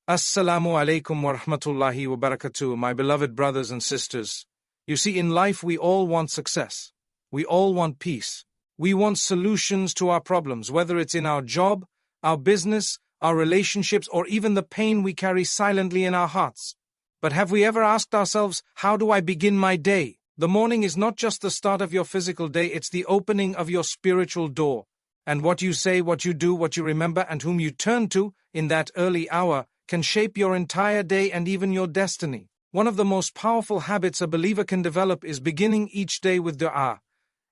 Assalamu alaikum wa rahmatullahi wa barakatuh, my beloved brothers and sisters. You see, in life we all want success. We all want peace. We want solutions to our problems, whether it's in our job, our business, our relationships, or even the pain we carry silently in our hearts. But have we ever asked ourselves, how do I begin my day? The morning is not just the start of your physical day, it's the opening of your spiritual door. And what you say, what you do, what you remember, and whom you turn to in that early hour can shape your entire day and even your destiny. One of the most powerful habits a believer can develop is beginning each day with dua.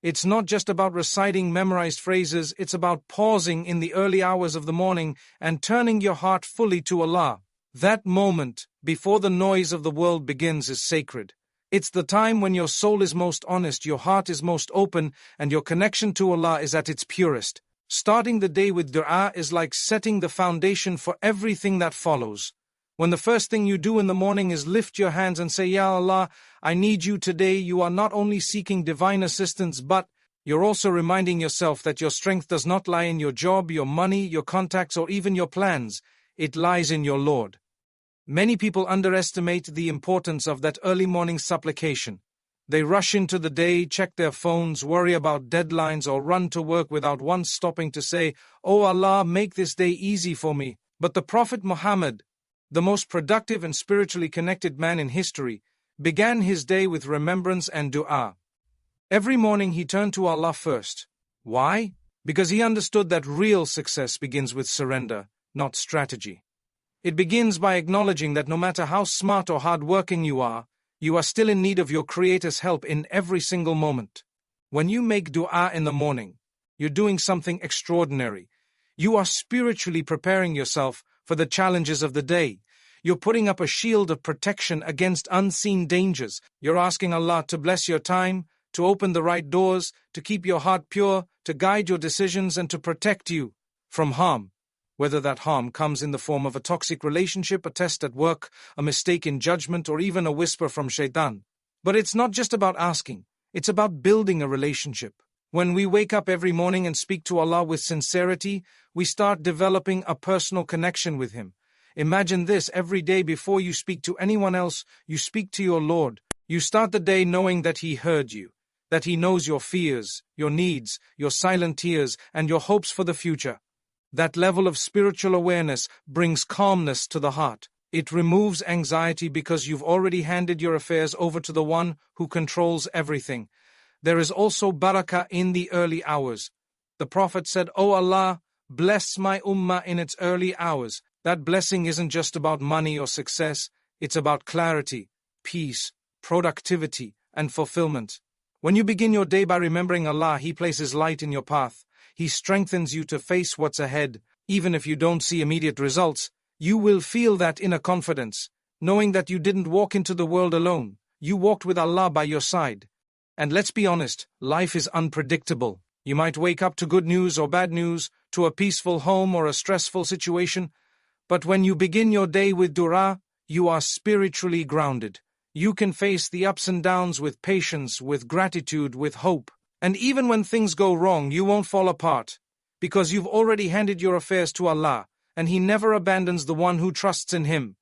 It's not just about reciting memorized phrases, it's about pausing in the early hours of the morning and turning your heart fully to Allah. That moment, before the noise of the world begins, is sacred. It's the time when your soul is most honest, your heart is most open, and your connection to Allah is at its purest. Starting the day with dua is like setting the foundation for everything that follows. When the first thing you do in the morning is lift your hands and say, Ya Allah, I need you today, you are not only seeking divine assistance, but you're also reminding yourself that your strength does not lie in your job, your money, your contacts, or even your plans. It lies in your Lord. Many people underestimate the importance of that early morning supplication. They rush into the day, check their phones, worry about deadlines, or run to work without once stopping to say, Oh Allah, make this day easy for me. But the Prophet Muhammad, the most productive and spiritually connected man in history, began his day with remembrance and dua. Every morning he turned to Allah first. Why? Because he understood that real success begins with surrender, not strategy. It begins by acknowledging that no matter how smart or hard-working you are still in need of your Creator's help in every single moment. When you make dua in the morning, you're doing something extraordinary. You are spiritually preparing yourself for the challenges of the day. You're putting up a shield of protection against unseen dangers. You're asking Allah to bless your time, to open the right doors, to keep your heart pure, to guide your decisions, and to protect you from harm. Whether that harm comes in the form of a toxic relationship, a test at work, a mistake in judgment, or even a whisper from shaitan. But it's not just about asking, it's about building a relationship. When we wake up every morning and speak to Allah with sincerity, we start developing a personal connection with Him. Imagine this: every day before you speak to anyone else, you speak to your Lord. You start the day knowing that He heard you, that He knows your fears, your needs, your silent tears, and your hopes for the future. That level of spiritual awareness brings calmness to the heart. It removes anxiety because you've already handed your affairs over to the one who controls everything. There is also barakah in the early hours. The Prophet said, "O Allah, bless my ummah in its early hours." That blessing isn't just about money or success, it's about clarity, peace, productivity, and fulfillment. When you begin your day by remembering Allah, He places light in your path. He strengthens you to face what's ahead. Even if you don't see immediate results, you will feel that inner confidence, knowing that you didn't walk into the world alone. You walked with Allah by your side. And let's be honest, life is unpredictable. You might wake up to good news or bad news, to a peaceful home or a stressful situation. But when you begin your day with dua, you are spiritually grounded. You can face the ups and downs with patience, with gratitude, with hope. And even when things go wrong, you won't fall apart, because you've already handed your affairs to Allah, and He never abandons the one who trusts in Him.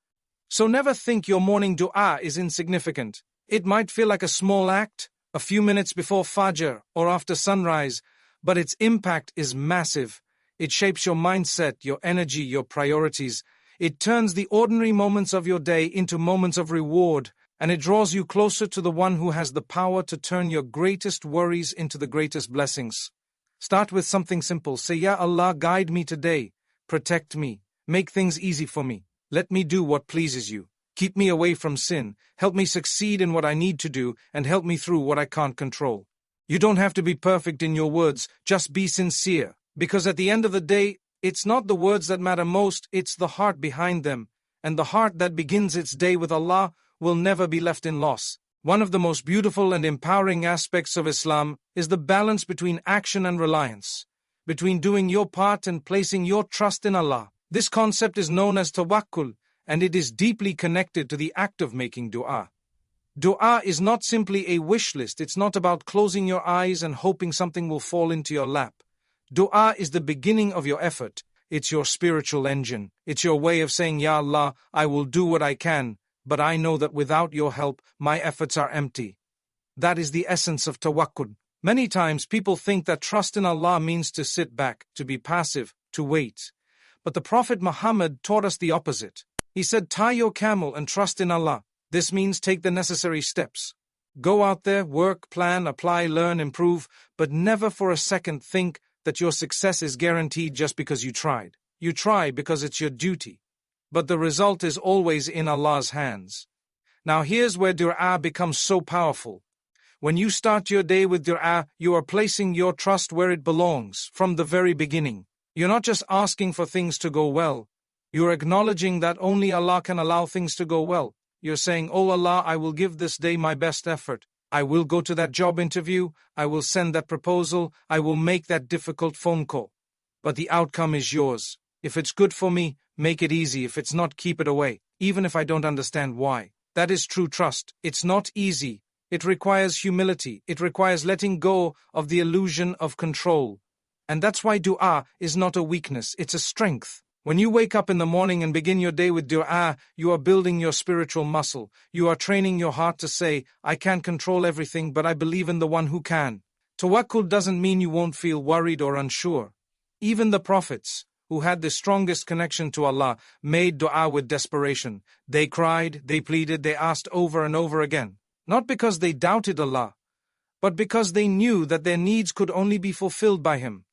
So never think your morning dua is insignificant. It might feel like a small act, a few minutes before Fajr or after sunrise, but its impact is massive. It shapes your mindset, your energy, your priorities. It turns the ordinary moments of your day into moments of reward, and it draws you closer to the one who has the power to turn your greatest worries into the greatest blessings. Start with something simple. Say, Ya Allah, guide me today. Protect me. Make things easy for me. Let me do what pleases you. Keep me away from sin. Help me succeed in what I need to do, and help me through what I can't control. You don't have to be perfect in your words. Just be sincere. Because at the end of the day, it's not the words that matter most, it's the heart behind them. And the heart that begins its day with Allah will never be left in loss. One of the most beautiful and empowering aspects of Islam is the balance between action and reliance, between doing your part and placing your trust in Allah. This concept is known as Tawakkul, and it is deeply connected to the act of making dua. Dua is not simply a wish list. It's not about closing your eyes and hoping something will fall into your lap. Dua is the beginning of your effort. it's your spiritual engine. It's your way of saying, Ya Allah, I will do what I can, but I know that without your help, my efforts are empty. That is the essence of tawakkul. Many times people think that trust in Allah means to sit back, to be passive, to wait. But the Prophet Muhammad taught us the opposite. He said, tie your camel and trust in Allah. This means take the necessary steps. Go out there, work, plan, apply, learn, improve, but never for a second think that your success is guaranteed just because you tried. You try because it's your duty. But the result is always in Allah's hands. Now here's where dua becomes so powerful. When you start your day with dua, you are placing your trust where it belongs from the very beginning. You're not just asking for things to go well. You're acknowledging that only Allah can allow things to go well. You're saying, Oh Allah, I will give this day my best effort. I will go to that job interview. I will send that proposal. I will make that difficult phone call. But the outcome is yours. If it's good for me, make it easy. If it's not, keep it away, even if I don't understand why. That is true trust. It's not easy. It requires humility. It requires letting go of the illusion of control. And that's why dua is not a weakness, it's a strength. When you wake up in the morning and begin your day with dua, you are building your spiritual muscle. You are training your heart to say, I can't control everything, but I believe in the one who can. Tawakkul doesn't mean you won't feel worried or unsure. Even the prophets, who had the strongest connection to Allah, made dua with desperation. They cried, they pleaded, they asked over and over again. Not because they doubted Allah, but because they knew that their needs could only be fulfilled by Him.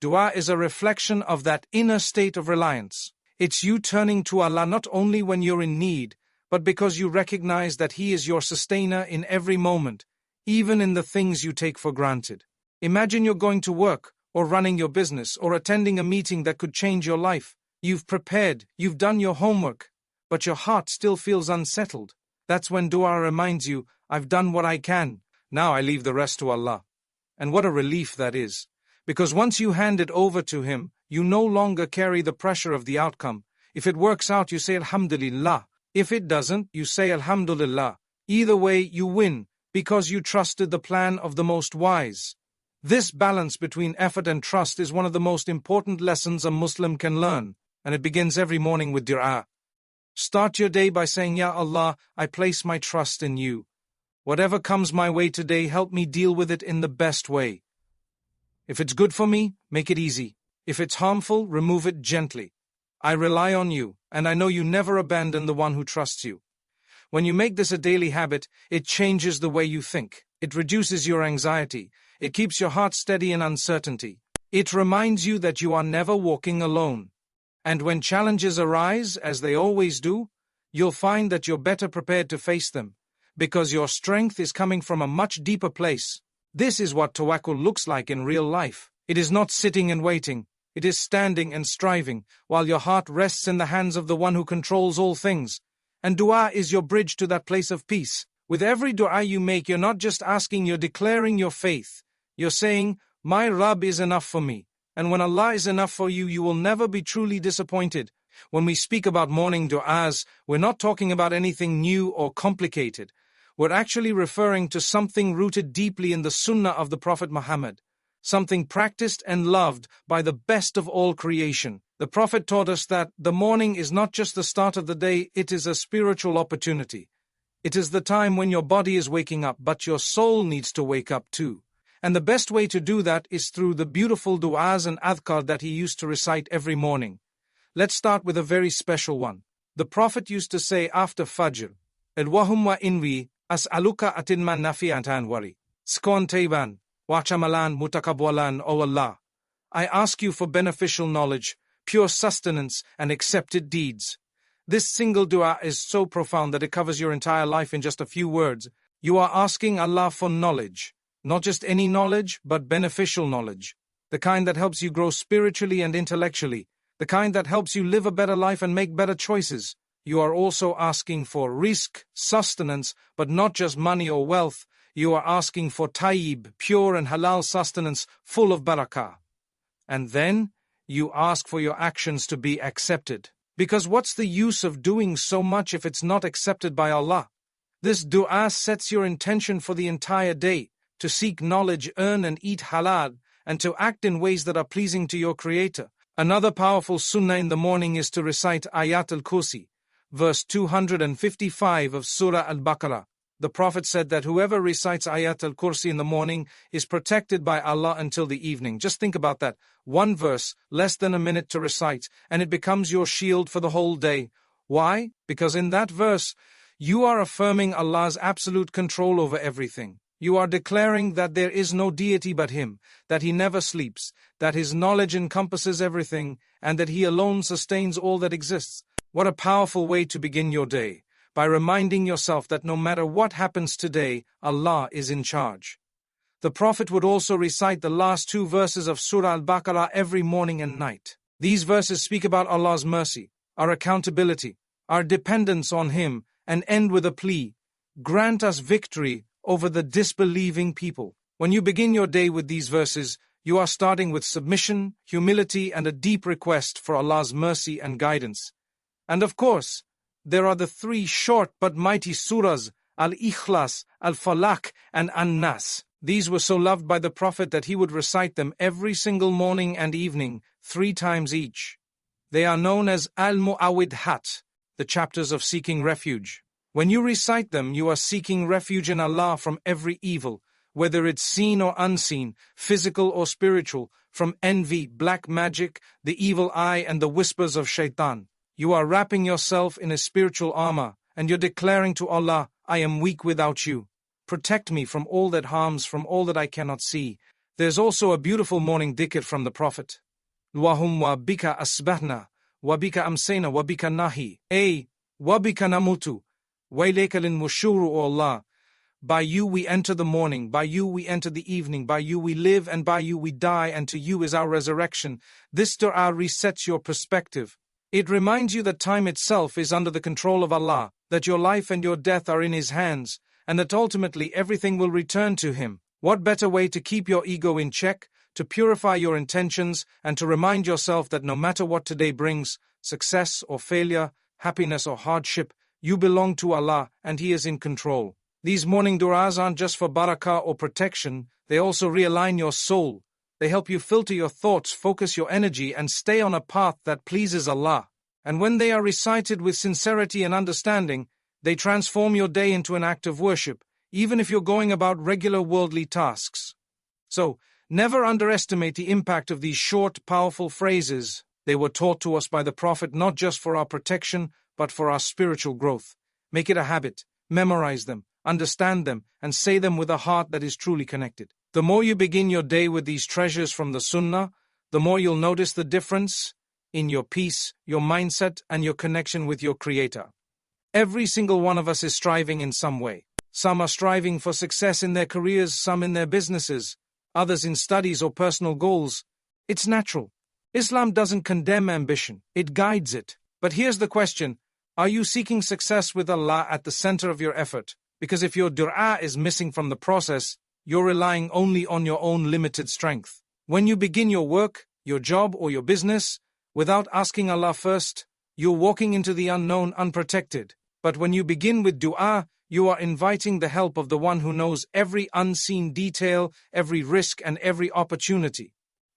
Dua is a reflection of that inner state of reliance. It's you turning to Allah not only when you're in need, but because you recognize that He is your sustainer in every moment, even in the things you take for granted. Imagine you're going to work, or running your business, or attending a meeting that could change your life. You've prepared, you've done your homework, but your heart still feels unsettled. That's when dua reminds you, I've done what I can. Now I leave the rest to Allah. And what a relief that is. Because once you hand it over to Him, you no longer carry the pressure of the outcome. If it works out, you say Alhamdulillah. If it doesn't, you say Alhamdulillah. Either way, you win, because you trusted the plan of the Most Wise. This balance between effort and trust is one of the most important lessons a Muslim can learn, and it begins every morning with dua. Start your day by saying, Ya Allah, I place my trust in you. Whatever comes my way today, help me deal with it in the best way. If it's good for me, make it easy. If it's harmful, remove it gently. I rely on you, and I know you never abandon the one who trusts you. When you make this a daily habit, it changes the way you think. It reduces your anxiety. It keeps your heart steady in uncertainty. It reminds you that you are never walking alone. And when challenges arise, as they always do, you'll find that you're better prepared to face them, because your strength is coming from a much deeper place. This is what tawakkul looks like in real life. It is not sitting and waiting. It is standing and striving, while your heart rests in the hands of the one who controls all things. And dua is your bridge to that place of peace. With every dua you make, you're not just asking, you're declaring your faith. You're saying, my Rabb is enough for me. And when Allah is enough for you, you will never be truly disappointed. When we speak about morning du'as, we're not talking about anything new or complicated. We're actually referring to something rooted deeply in the Sunnah of the Prophet Muhammad, something practiced and loved by the best of all creation. The Prophet taught us that the morning is not just the start of the day, it is a spiritual opportunity. It is the time when your body is waking up, but your soul needs to wake up too. And the best way to do that is through the beautiful du'as and adhkar that he used to recite every morning. Let's start with a very special one. The Prophet used to say after Fajr, Elwahumma inwi as'aluka atinman nafi'atan wari. Skon tayban, wachamalan mutakabwalan, O Allah. I ask you for beneficial knowledge, pure sustenance, and accepted deeds. This single dua is so profound that it covers your entire life in just a few words. You are asking Allah for knowledge. Not just any knowledge, but beneficial knowledge. The kind that helps you grow spiritually and intellectually. The kind that helps you live a better life and make better choices. You are also asking for rizq, sustenance, but not just money or wealth. You are asking for tayyib, pure and halal sustenance, full of barakah. And then, you ask for your actions to be accepted. Because what's the use of doing so much if it's not accepted by Allah? This dua sets your intention for the entire day. To seek knowledge, earn and eat halal, and to act in ways that are pleasing to your Creator. Another powerful sunnah in the morning is to recite Ayat al-Kursi, verse 255 of Surah Al-Baqarah. The Prophet said that whoever recites Ayat al-Kursi in the morning is protected by Allah until the evening. Just think about that. One verse, less than a minute to recite, and it becomes your shield for the whole day. Why? Because in that verse, you are affirming Allah's absolute control over everything. You are declaring that there is no deity but Him, that He never sleeps, that His knowledge encompasses everything, and that He alone sustains all that exists. What a powerful way to begin your day, by reminding yourself that no matter what happens today, Allah is in charge. The Prophet would also recite the last 2 verses of Surah Al-Baqarah every morning and night. These verses speak about Allah's mercy, our accountability, our dependence on Him, and end with a plea: grant us victory over the disbelieving people. When you begin your day with these verses, you are starting with submission, humility, and a deep request for Allah's mercy and guidance. And of course, there are the 3 short but mighty surahs, Al-Ikhlas, Al-Falaq, and An-Nas. These were so loved by the Prophet that he would recite them every single morning and evening, 3 times each. They are known as Al-Mu'awwidhat, the chapters of seeking refuge. When you recite them, you are seeking refuge in Allah from every evil, whether it's seen or unseen, physical or spiritual, from envy, black magic, the evil eye, and the whispers of shaitan. You are wrapping yourself in a spiritual armor, and you're declaring to Allah, I am weak without you. Protect me from all that harms, from all that I cannot see. There's also a beautiful morning dhikr from the Prophet. Wahum wa bika asbahna, wa bika amsayna, wa bika nahi. Wa bika namutu. Waylakalin mushuru, O Allah. By you we enter the morning, by you we enter the evening, by you we live, and by you we die, and to you is our resurrection. This dua resets your perspective. It reminds you that time itself is under the control of Allah, that your life and your death are in His hands, and that ultimately everything will return to Him. What better way to keep your ego in check, to purify your intentions, and to remind yourself that no matter what today brings, success or failure, happiness or hardship, you belong to Allah and He is in control. These morning du'as aren't just for barakah or protection, they also realign your soul. They help you filter your thoughts, focus your energy, and stay on a path that pleases Allah. And when they are recited with sincerity and understanding, they transform your day into an act of worship, even if you're going about regular worldly tasks. So, never underestimate the impact of these short, powerful phrases. They were taught to us by the Prophet not just for our protection, but for our spiritual growth. Make it a habit. Memorize them, understand them, and say them with a heart that is truly connected. The more you begin your day with these treasures from the Sunnah, the more you'll notice the difference in your peace, your mindset, and your connection with your Creator. Every single one of us is striving in some way. Some are striving for success in their careers, some in their businesses, others in studies or personal goals. It's natural. Islam doesn't condemn ambition, it guides it. But here's the question: are you seeking success with Allah at the center of your effort? Because if your dua is missing from the process, you're relying only on your own limited strength. When you begin your work, your job, or your business, without asking Allah first, you're walking into the unknown unprotected. But when you begin with dua, you are inviting the help of the one who knows every unseen detail, every risk, and every opportunity.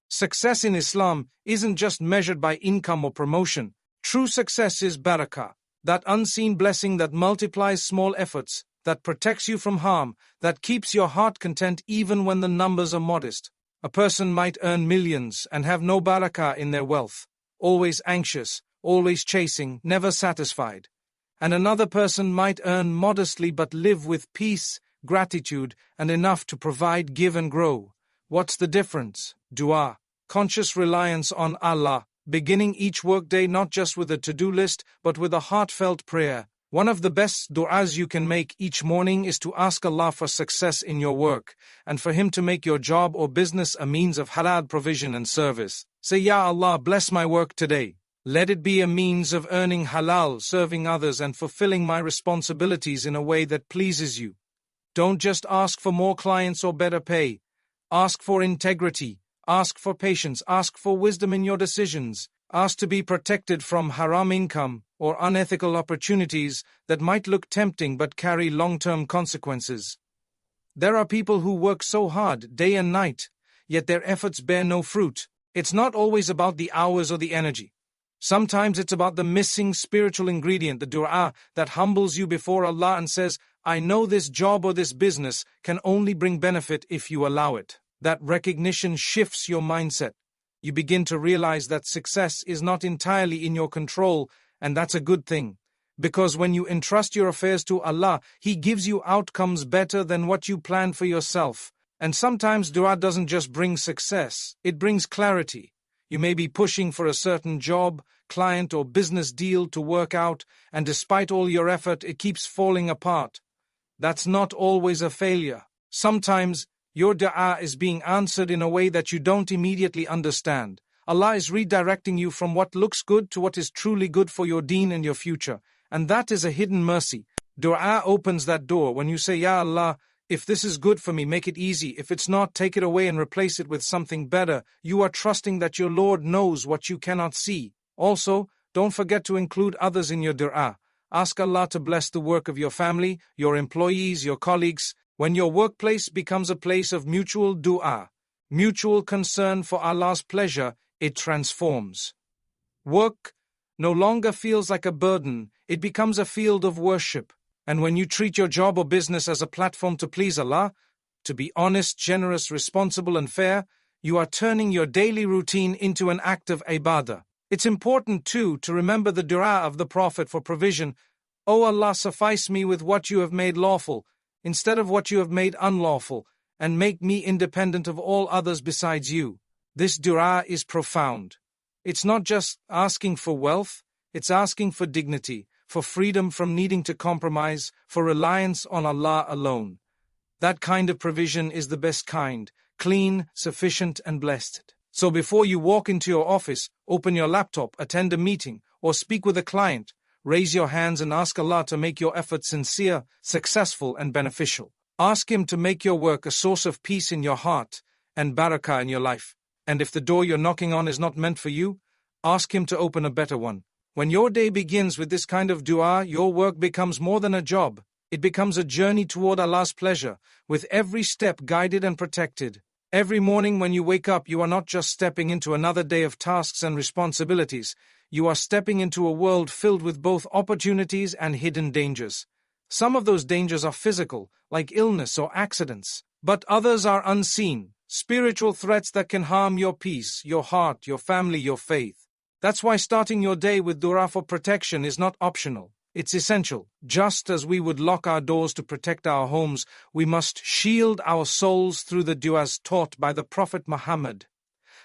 Success in Islam isn't just measured by income or promotion. True success is barakah, that unseen blessing that multiplies small efforts, that protects you from harm, that keeps your heart content even when the numbers are modest. A person might earn millions and have no barakah in their wealth, always anxious, always chasing, never satisfied. And another person might earn modestly but live with peace, gratitude, and enough to provide, give, and grow. What's the difference? Dua, conscious reliance on Allah, beginning each workday not just with a to-do list, but with a heartfelt prayer. One of the best du'as you can make each morning is to ask Allah for success in your work, and for Him to make your job or business a means of halal provision and service. Say, Ya Allah, bless my work today. Let it be a means of earning halal, serving others, and fulfilling my responsibilities in a way that pleases you. Don't just ask for more clients or better pay. Ask for integrity. Ask for patience. Ask for wisdom in your decisions. Ask to be protected from haram income or unethical opportunities that might look tempting but carry long-term consequences. There are people who work so hard, day and night, yet their efforts bear no fruit. It's not always about the hours or the energy. Sometimes it's about the missing spiritual ingredient, the dua that humbles you before Allah and says, I know this job or this business can only bring benefit if you allow it. That recognition shifts your mindset. You begin to realize that success is not entirely in your control, and that's a good thing. Because when you entrust your affairs to Allah, He gives you outcomes better than what you planned for yourself. And sometimes dua doesn't just bring success, it brings clarity. You may be pushing for a certain job, client, or business deal to work out, and despite all your effort, it keeps falling apart. That's not always a failure. Sometimes your dua is being answered in a way that you don't immediately understand. Allah is redirecting you from what looks good to what is truly good for your deen and your future. And that is a hidden mercy. Dua opens that door. When you say, Ya Allah, if this is good for me, make it easy. If it's not, take it away and replace it with something better. You are trusting that your Lord knows what you cannot see. Also, don't forget to include others in your dua. Ask Allah to bless the work of your family, your employees, your colleagues. When your workplace becomes a place of mutual dua, mutual concern for Allah's pleasure, it transforms. Work no longer feels like a burden, it becomes a field of worship. And when you treat your job or business as a platform to please Allah, to be honest, generous, responsible, and fair, you are turning your daily routine into an act of ibadah. It's important, too, to remember the dua of the Prophet for provision. O Allah, suffice me with what you have made lawful, instead of what you have made unlawful, and make me independent of all others besides you. This dua is profound. It's not just asking for wealth, it's asking for dignity, for freedom from needing to compromise, for reliance on Allah alone. That kind of provision is the best kind, clean, sufficient, and blessed. So before you walk into your office, open your laptop, attend a meeting, or speak with a client, raise your hands and ask Allah to make your efforts sincere, successful, and beneficial. Ask Him to make your work a source of peace in your heart and barakah in your life. And if the door you're knocking on is not meant for you, ask Him to open a better one. When your day begins with this kind of dua, your work becomes more than a job. It becomes a journey toward Allah's pleasure, with every step guided and protected. Every morning when you wake up, you are not just stepping into another day of tasks and responsibilities. You are stepping into a world filled with both opportunities and hidden dangers. Some of those dangers are physical, like illness or accidents, but others are unseen, spiritual threats that can harm your peace, your heart, your family, your faith. That's why starting your day with dua for protection is not optional. It's essential. Just as we would lock our doors to protect our homes, we must shield our souls through the duas taught by the Prophet Muhammad.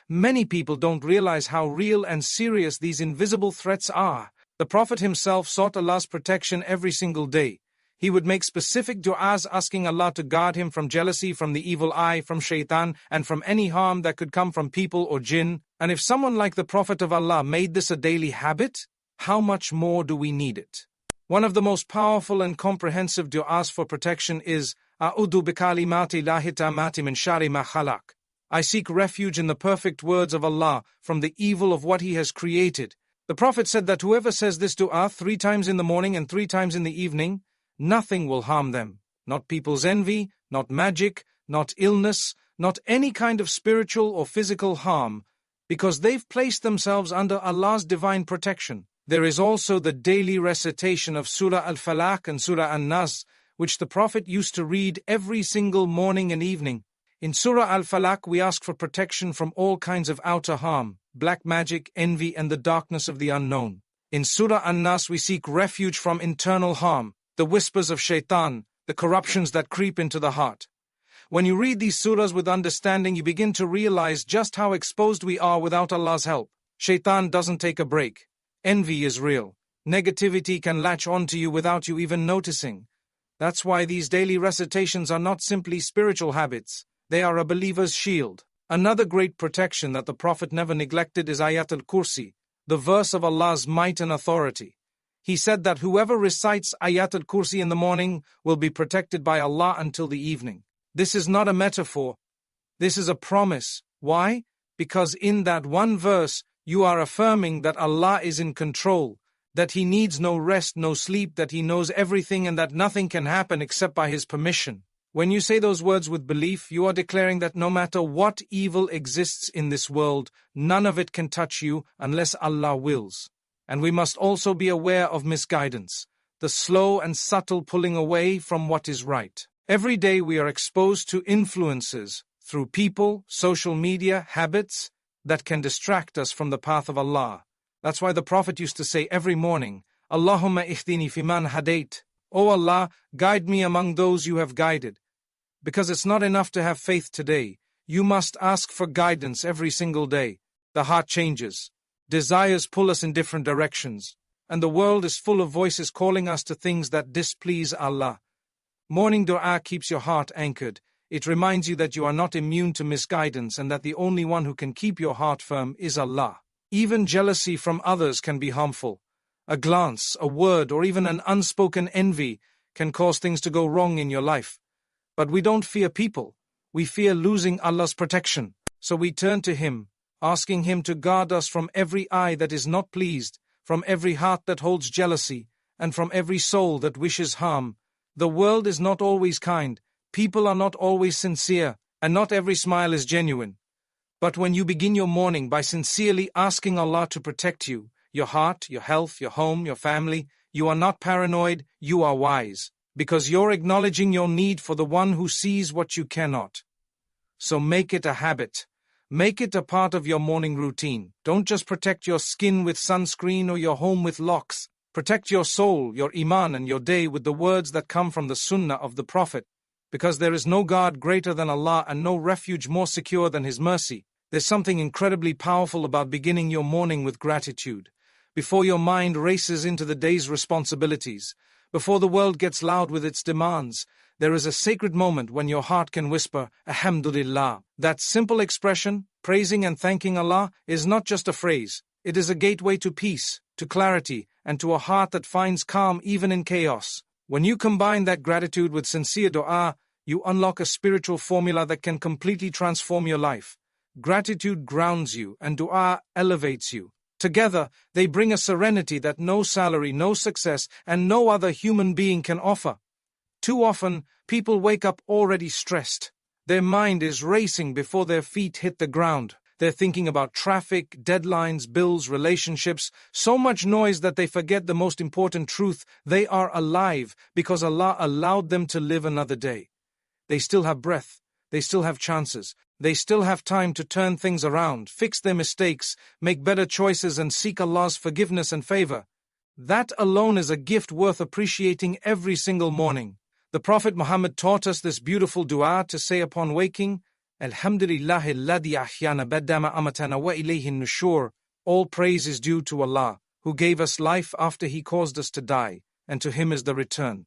Many people don't realize how real and serious these invisible threats are. The Prophet himself sought Allah's protection every single day. He would make specific du'as asking Allah to guard him from jealousy, from the evil eye, from shaitan, and from any harm that could come from people or jinn. And if someone like the Prophet of Allah made this a daily habit, how much more do we need it? One of the most powerful and comprehensive du'as for protection is A'udhu bikalimati Llahi tammati min sharri ma khalaq. I seek refuge in the perfect words of Allah from the evil of what He has created. The Prophet said that whoever says this du'a 3 times in the morning and 3 times in the evening, nothing will harm them. Not people's envy, not magic, not illness, not any kind of spiritual or physical harm, because they've placed themselves under Allah's divine protection. There is also the daily recitation of Surah Al-Falaq and Surah An-Nas, which the Prophet used to read every single morning and evening. In Surah Al-Falaq, we ask for protection from all kinds of outer harm, black magic, envy, and the darkness of the unknown. In Surah An-Nas, we seek refuge from internal harm, the whispers of shaitan, the corruptions that creep into the heart. When you read these surahs with understanding, you begin to realize just how exposed we are without Allah's help. Shaitan doesn't take a break. Envy is real. Negativity can latch onto you without you even noticing. That's why these daily recitations are not simply spiritual habits. They are a believer's shield. Another great protection that the Prophet never neglected is Ayat al-Kursi, the verse of Allah's might and authority. He said that whoever recites Ayat al-Kursi in the morning will be protected by Allah until the evening. This is not a metaphor. This is a promise. Why? Because in that one verse, you are affirming that Allah is in control, that He needs no rest, no sleep, that He knows everything, and that nothing can happen except by His permission. When you say those words with belief, you are declaring that no matter what evil exists in this world, none of it can touch you unless Allah wills. And we must also be aware of misguidance, the slow and subtle pulling away from what is right. Every day we are exposed to influences through people, social media, habits that can distract us from the path of Allah. That's why the Prophet used to say every morning, Allahumma ihdini fiman hadait. O Allah, guide me among those you have guided. Because it's not enough to have faith today. You must ask for guidance every single day. The heart changes. Desires pull us in different directions. And the world is full of voices calling us to things that displease Allah. Morning dua keeps your heart anchored. It reminds you that you are not immune to misguidance and that the only one who can keep your heart firm is Allah. Even jealousy from others can be harmful. A glance, a word, or even an unspoken envy can cause things to go wrong in your life. But we don't fear people. We fear losing Allah's protection. So we turn to Him, asking Him to guard us from every eye that is not pleased, from every heart that holds jealousy, and from every soul that wishes harm. The world is not always kind, people are not always sincere, and not every smile is genuine. But when you begin your morning by sincerely asking Allah to protect you, your heart, your health, your home, your family, you are not paranoid, you are wise, because you're acknowledging your need for the one who sees what you cannot. So make it a habit. Make it a part of your morning routine. Don't just protect your skin with sunscreen or your home with locks. Protect your soul, your Iman, and your day with the words that come from the Sunnah of the Prophet. Because there is no God greater than Allah and no refuge more secure than His mercy. There's something incredibly powerful about beginning your morning with gratitude. Before your mind races into the day's responsibilities, before the world gets loud with its demands, there is a sacred moment when your heart can whisper, Alhamdulillah. That simple expression, praising and thanking Allah, is not just a phrase. It is a gateway to peace, to clarity, and to a heart that finds calm even in chaos. When you combine that gratitude with sincere dua, you unlock a spiritual formula that can completely transform your life. Gratitude grounds you, and dua elevates you. Together, they bring a serenity that no salary, no success, and no other human being can offer. Too often, people wake up already stressed. Their mind is racing before their feet hit the ground. They're thinking about traffic, deadlines, bills, relationships, so much noise that they forget the most important truth: they are alive because Allah allowed them to live another day. They still have breath. They still have chances. They still have time to turn things around, fix their mistakes, make better choices, and seek Allah's forgiveness and favor. That alone is a gift worth appreciating every single morning. The Prophet Muhammad taught us this beautiful dua to say upon waking, Alhamdulillahi alladhi ahyana baddama amatana wa ilayhi nushur. All praise is due to Allah, who gave us life after He caused us to die, and to Him is the return.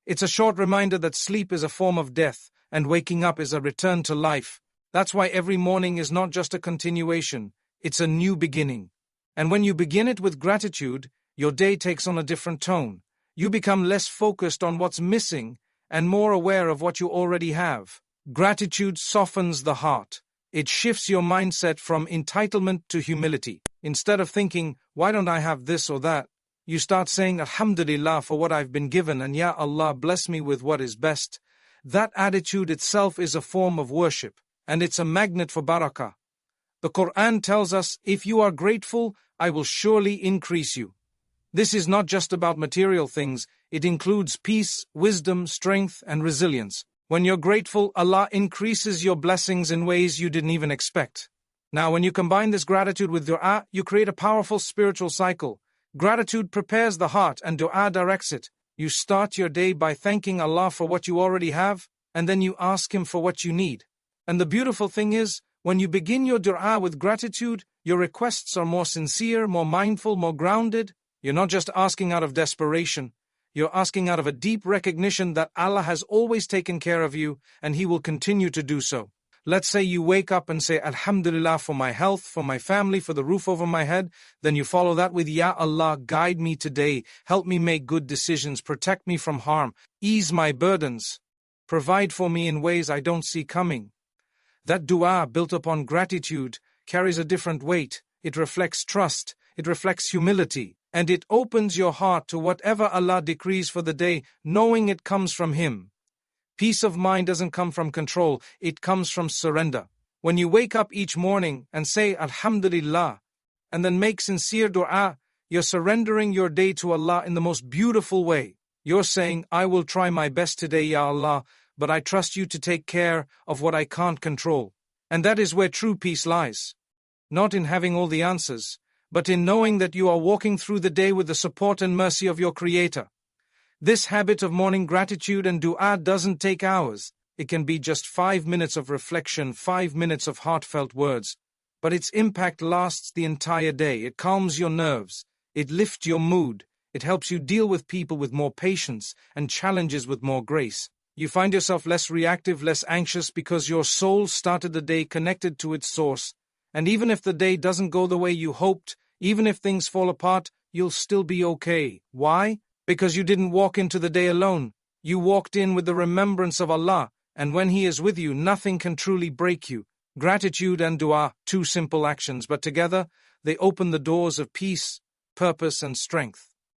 It's a short reminder that sleep is a form of death, and waking up is a return to life. That's why every morning is not just a continuation, it's a new beginning. And when you begin it with gratitude, your day takes on a different tone. You become less focused on what's missing and more aware of what you already have. Gratitude softens the heart. It shifts your mindset from entitlement to humility. Instead of thinking, why don't I have this or that? You start saying, Alhamdulillah for what I've been given, and Ya Allah, bless me with what is best. That attitude itself is a form of worship, and it's a magnet for barakah. The Quran tells us, if you are grateful, I will surely increase you. This is not just about material things, it includes peace, wisdom, strength, and resilience. When you're grateful, Allah increases your blessings in ways you didn't even expect. Now, when you combine this gratitude with dua, you create a powerful spiritual cycle. Gratitude prepares the heart and dua directs it. You start your day by thanking Allah for what you already have, and then you ask Him for what you need. And the beautiful thing is, when you begin your dua with gratitude, your requests are more sincere, more mindful, more grounded. You're not just asking out of desperation. You're asking out of a deep recognition that Allah has always taken care of you, and He will continue to do so. Let's say you wake up and say, Alhamdulillah for my health, for my family, for the roof over my head. Then you follow that with, Ya Allah, guide me today. Help me make good decisions. Protect me from harm. Ease my burdens. Provide for me in ways I don't see coming. That dua, built upon gratitude, carries a different weight. It reflects trust. It reflects humility. And it opens your heart to whatever Allah decrees for the day, knowing it comes from Him. Peace of mind doesn't come from control, it comes from surrender. When you wake up each morning and say Alhamdulillah, and then make sincere dua, you're surrendering your day to Allah in the most beautiful way. You're saying, I will try my best today, Ya Allah, but I trust you to take care of what I can't control. And that is where true peace lies. Not in having all the answers, but in knowing that you are walking through the day with the support and mercy of your Creator. This habit of morning gratitude and dua doesn't take hours. It can be just 5 minutes of reflection, 5 minutes of heartfelt words. But its impact lasts the entire day. It calms your nerves. It lifts your mood. It helps you deal with people with more patience and challenges with more grace. You find yourself less reactive, less anxious because your soul started the day connected to its source. And even if the day doesn't go the way you hoped, even if things fall apart, you'll still be okay. Why? Because you didn't walk into the day alone. You walked in with the remembrance of Allah, and when He is with you, nothing can truly break you. Gratitude and dua, two simple actions, but together they open the doors of peace, purpose, and strength.